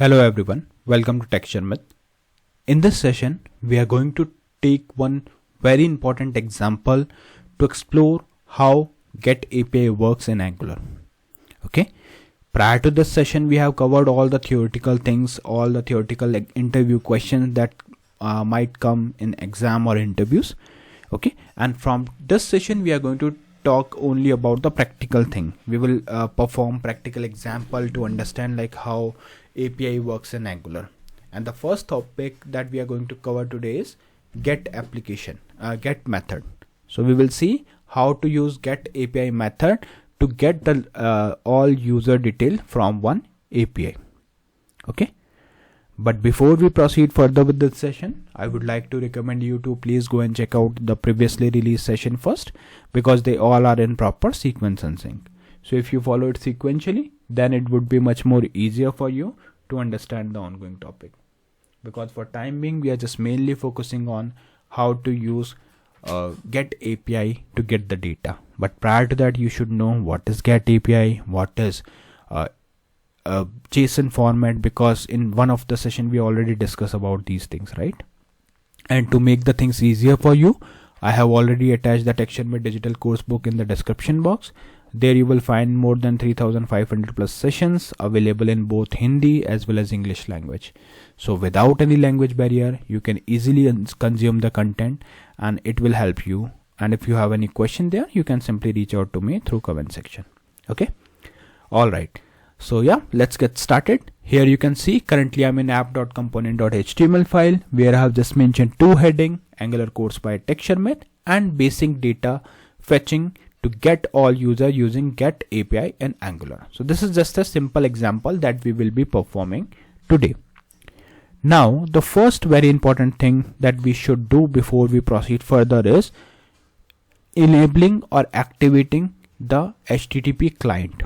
Hello everyone, welcome to Texture Myth. In this session, we are going to take one very important example to explore how Get API works in Angular. Okay. Prior to this session, we have covered all the theoretical things, all the theoretical interview questions that might come in exam or interviews. Okay. And from this session, we are going to talk only about the practical thing. We will perform practical example to understand like how API works in Angular. And the first topic that we are going to cover today is get method. So we will see how to use get API method to get the all user detail from one API. Okay. But before we proceed further with this session, I would like to recommend you to please go and check out the previously released session first, because they all are in proper sequence and sync. So if you follow it sequentially, then it would be much more easier for you to understand the ongoing topic. Because for time being, we are just mainly focusing on how to use get API to get the data. But prior to that, you should know what is get API, what is JSON format, because in one of the session we already discussed about these things, right? And to make the things easier for you, I have already attached the Texture Myth digital course book in the description box. There you will find more than 3,500 plus sessions available in both Hindi as well as English language. So without any language barrier, you can easily consume the content and it will help you. And if you have any question there, you can simply reach out to me through comment section. Okay. All right. So yeah, let's get started. Here you can see currently I'm in app.component.html file where I have just mentioned two heading, Angular course by Texture Myth and basic data fetching to get all user using get API in Angular. So this is just a simple example that we will be performing today. Now the first very important thing that we should do before we proceed further is enabling or activating the HTTP client.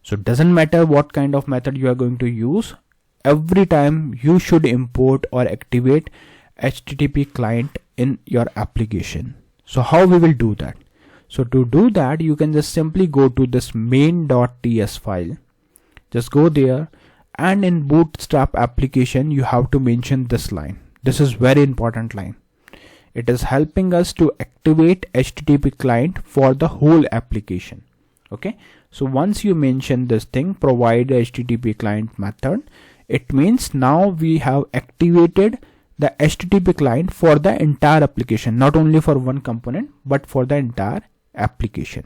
So it doesn't matter what kind of method you are going to use, every time you should import or activate HTTP client in your application. So how we will do that? So to do that, you can just simply go to this main.ts file. Just go there, and in Bootstrap application, you have to mention this line. This is very important line. It is helping us to activate HTTP client for the whole application. Okay. So once you mention this thing, provide HTTP client method, it means now we have activated the HTTP client for the entire application, not only for one component, but for the entire application.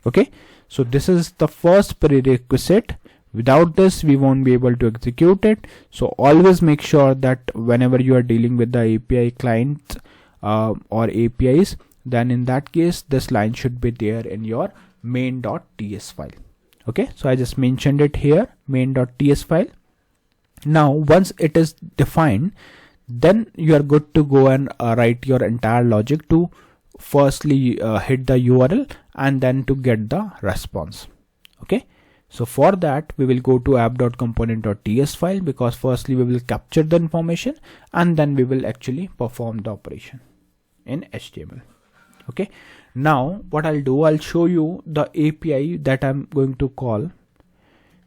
Okay. So this is the first prerequisite. Without this, we won't be able to execute it. So always make sure that whenever you are dealing with the API clients or APIs, then in that case, this line should be there in your main.ts file. Okay. So I just mentioned it here, main.ts file. Now, once it is defined, then you are good to go and write your entire logic to firstly hit the URL and then to get the response. Okay. So for that, we will go to app.component.ts file, because firstly we will capture the information and then we will actually perform the operation in HTML. Okay. Now what I'll do, I'll show you the API that I'm going to call.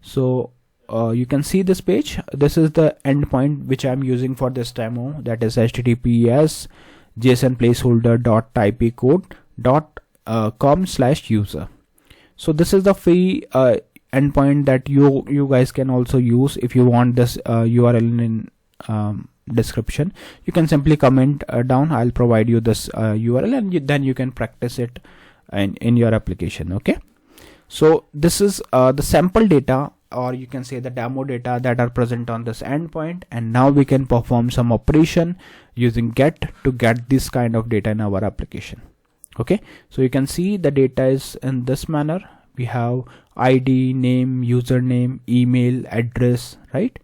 So you can see this page. This is the endpoint which I'm using for this demo, that is https JSON placeholder.typecode.com/user. So this is the free endpoint that you guys can also use. If you want this URL in description, you can simply comment down. I'll provide you this URL and then you can practice it in your application. Okay. So this is the sample data, or you can say the demo data that are present on this endpoint, and now we can perform some operation using get to get this kind of data in our application. Okay. So you can see the data is in this manner. We have ID, name, username, email, address, right?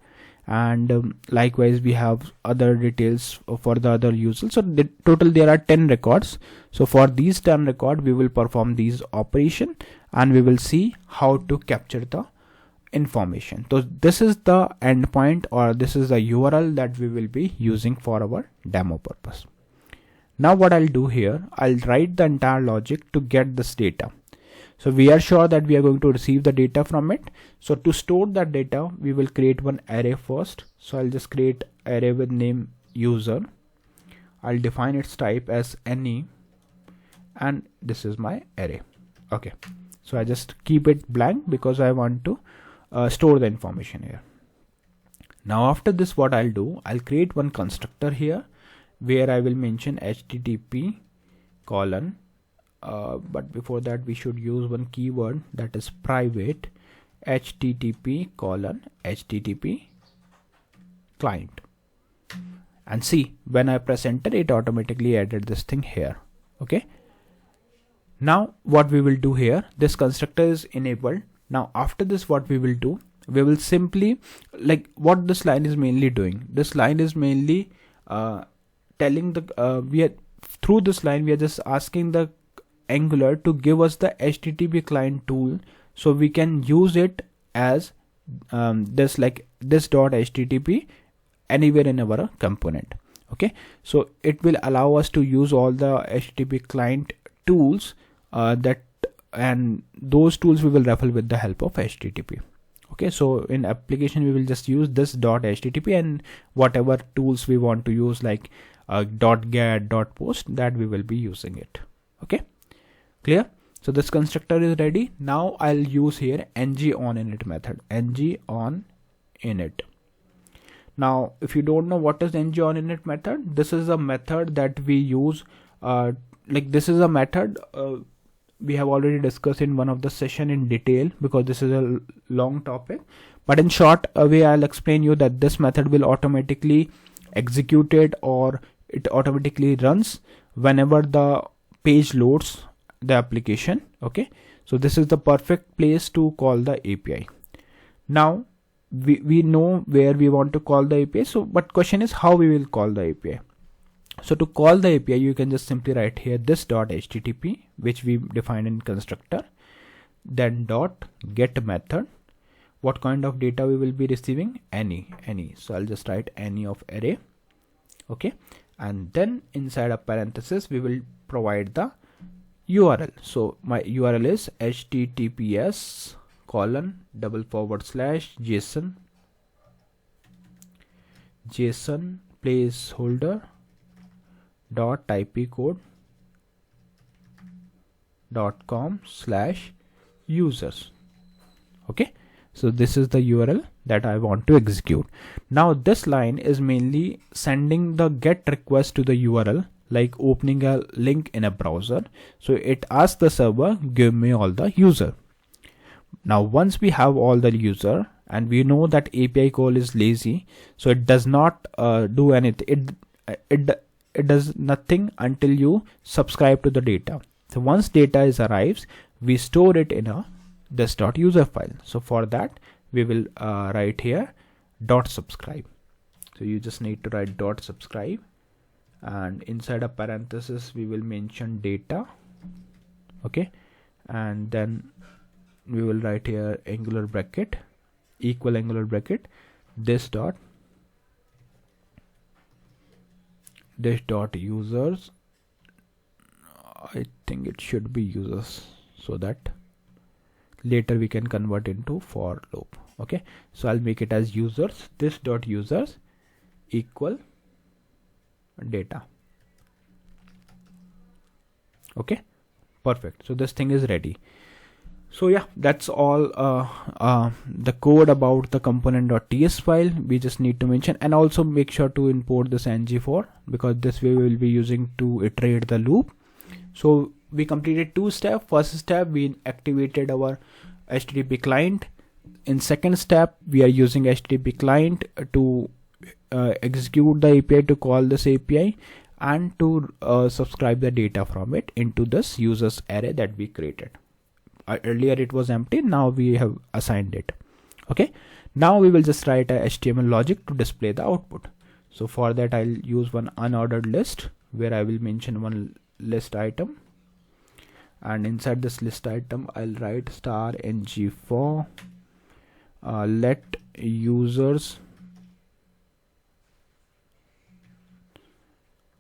And likewise we have other details for the other users. So the total there are 10 records. So for these 10 records, we will perform these operation and we will see how to capture the information. So this is the endpoint, or this is the URL that we will be using for our demo purpose. Now what I'll do here, I'll write the entire logic to get this data. So we are sure that we are going to receive the data from it. So to store that data, we will create one array first. So I'll just create array with name user. I'll define its type as any, and this is my array. Okay, so I just keep it blank because I want to store the information here. Now after this, what I'll do, I'll create one constructor here where I will mention HTTP colon, but before that we should use one keyword, that is private HTTP colon HTTP client. And see, when I press enter, it automatically added this thing here. Okay, now what we will do here, this constructor is enabled. Now after this, what we will do, we will simply, like what this line is mainly doing, this line is mainly telling the through this line we are just asking the Angular to give us the HTTP client tool, so we can use it as this, like this dot HTTP anywhere in our component. Okay, so it will allow us to use all the HTTP client tools and those tools we will refer with the help of HTTP. Okay, so in application we will just use this dot HTTP, and whatever tools we want to use, like dot get, dot post, that we will be using it. Okay, clear? So this constructor is ready. Now I'll use here ng-on-init method, ng-on-init. Now if you don't know what is ng-on-init method, this is a method that we use, like this is a method we have already discussed in one of the session in detail, because this is a long topic, but in short way I'll explain you that this method will automatically execute it, or it automatically runs whenever the page loads the application. Okay, so this is the perfect place to call the API. Now we know where we want to call the API, so but question is how we will call the API. So to call the API, you can just simply write here this dot HTTP, which we defined in constructor, then dot get method. What kind of data we will be receiving? Any. So I'll just write any of array. Okay, and then inside a parenthesis we will provide the URL. So my URL is https :/JSON placeholder .ipcode.com/users. Okay, so this is the URL that I want to execute. Now this line is mainly sending the GET request to the URL, like opening a link in a browser. So it asks the server, give me all the user. Now once we have all the user, and we know that API call is lazy, so it does not do anything. It does nothing until you subscribe to the data. So once data arrives, we store it in a this.user file. So for that we will write here .subscribe. So you just need to write .subscribe, and inside a parenthesis we will mention data. Okay, and then we will write here angular bracket equal angular bracket this dot users. I think it should be users, so that later we can convert into for loop. Okay, so I'll make it as users, this dot users equal data. Okay, perfect. So this thing is ready. So yeah, that's all the code about the component.ts file. We just need to mention, and also make sure to import this ng4, because this way we will be using to iterate the loop. So we completed two steps. First step, we activated our HTTP client. In second step, we are using HTTP client to execute the API, to call this API, and to subscribe the data from it into this users array that we created. Earlier it was empty, now we have assigned it. Okay, now we will just write a HTML logic to display the output. So for that I'll use one unordered list, where I will mention one list item, and inside this list item I'll write star ng4 let users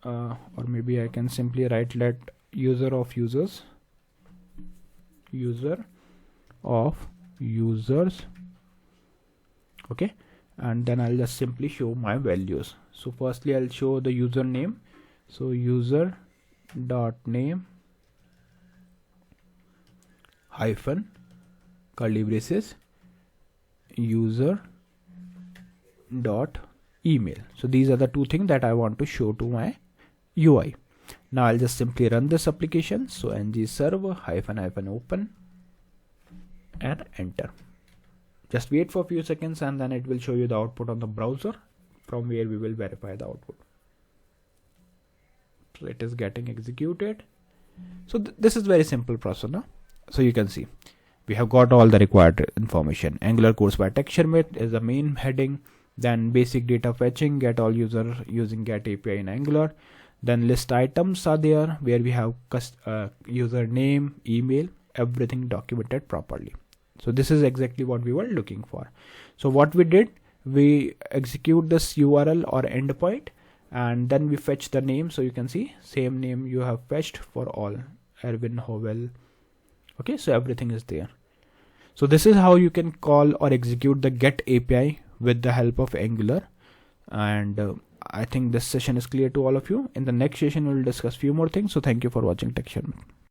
or maybe I can simply write let user of users user of users. Okay, and then I'll just simply show my values. So firstly I'll show the username. So user dot name hyphen curly braces user dot email. So these are the two things that I want to show to my UI. Now I'll just simply run this application. So ng server hyphen open and enter. Just wait for a few seconds and then it will show you the output on the browser, from where we will verify the output. So it is getting executed. So this is very simple process now. So you can see we have got all the required information. Angular course by texture myth is the main heading. Then basic data fetching, get all user using get API in Angular. Then list items are there, where we have user name, email, everything documented properly. So this is exactly what we were looking for. So what we did, we execute this URL or endpoint, and then we fetch the name. So you can see same name you have fetched for all, Erwin Howell. Okay, so everything is there. So this is how you can call or execute the get API with the help of Angular. And I think this session is clear to all of you. In the next session, we'll discuss few more things. So thank you for watching TechShare.